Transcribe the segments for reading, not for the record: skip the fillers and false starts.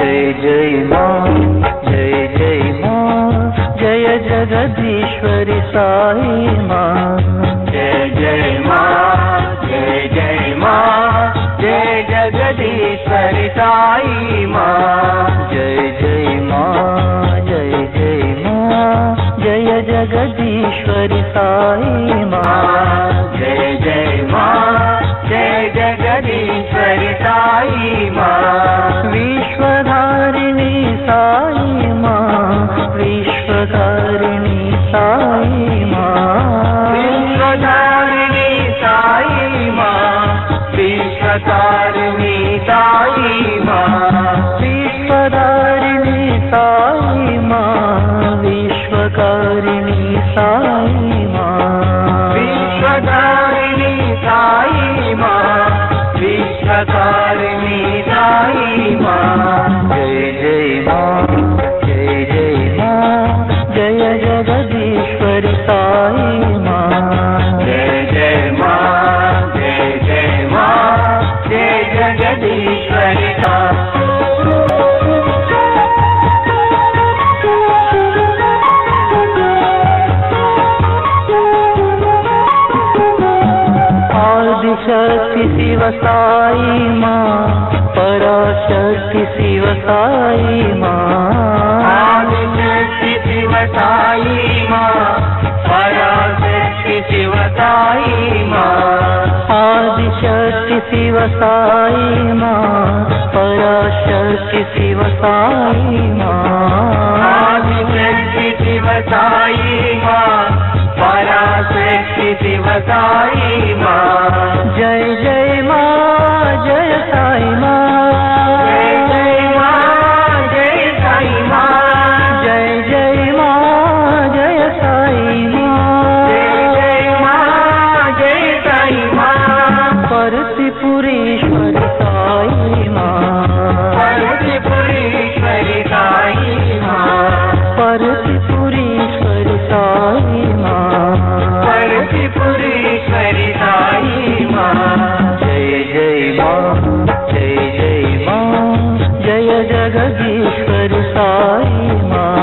जय जय माँ, जय जय माँ, जय जगदीश्वरी साई माँ। जय जय माँ, जय जय माँ, जय जगदीश्वरी साई माँ। जय जय माँ, जय जय माँ, जय जगदीश्वरी साई माँ। जय जय माँ, जय जगदीश्वरी साई माँ। विश्वधारिणी साई माँ, विश्वधारिणी साई माँ। विश्वधारिणी साई माँ, विश्वधारिणी साई माँ। विश्वधारिणी साई माँ, विश्वकारिणी साई माँ। विश्वधारिणी साई माँ, विश्वकारिणी साई माँ। जय जय माँ, जय जय माँ, जय जगदीश्वरी साई माँ। जय जय माँ, जय जय माँ, जय जगदीश्वरी साई। आदिशक्ति शिव साई माँ, पराशक्ति शिव साई माँ। आदिशक्ति शिव साई माँ, पराशक्ति शिव साई माँ। आदिशक्ति शिव साई माँ, पराशक्ति शिव साई माँ। आदिशक्ति शिव साई माँ, पराशक्ति शिव साई माँ। जय जय माँ, जय साई माँ। जय जय माँ, जय साई माँ। जय जय माँ, जय साई माँ। जय जय माँ, जय साई माँ। परतिपुरीश्वरी साई माँ। परतिपुरीश्वरी साई माँ। परतिपुरीश्वरी साई माँ। परतिपुरीश्वरी साई माँ। जय जय माँ, जय जय माँ, जय जगदीश्वरी साई माँ।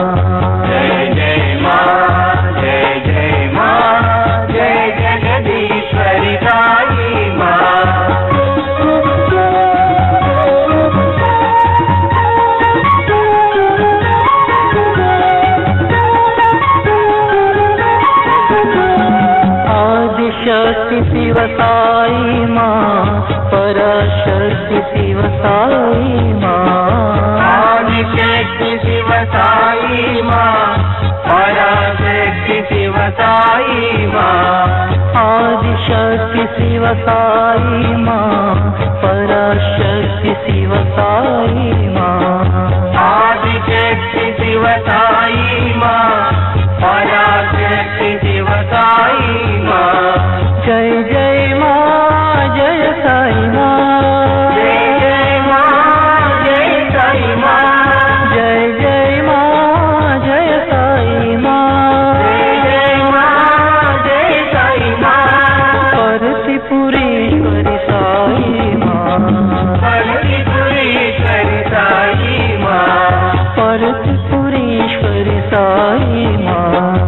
जय जय माँ, जय जय माँ, जय जगदीश्वरी साई माँ। आदिशक्ति शिव साई माँ, पराशक्ति शिव साई माँ। आदिशक्ति शिव साई माँ, पराशक्ति शिव साई माँ। आदिशक्ति शिव साई माँ, पराशक्ति शिव साई माँ। आदिशक्ति शिव साई माँ, पराशक्ति शिव साई माँ। जय जय माँ, जय साई माँ। जय जय माँ, जय साई माँ। जय जय माँ, जय साई माँ। जय जय माँ, जय साई माँ। परतिपुरीश्वरी साई माँ। परतिपुरीश्वरी साई माँ। परतिपुरीश्वरी साई माँ।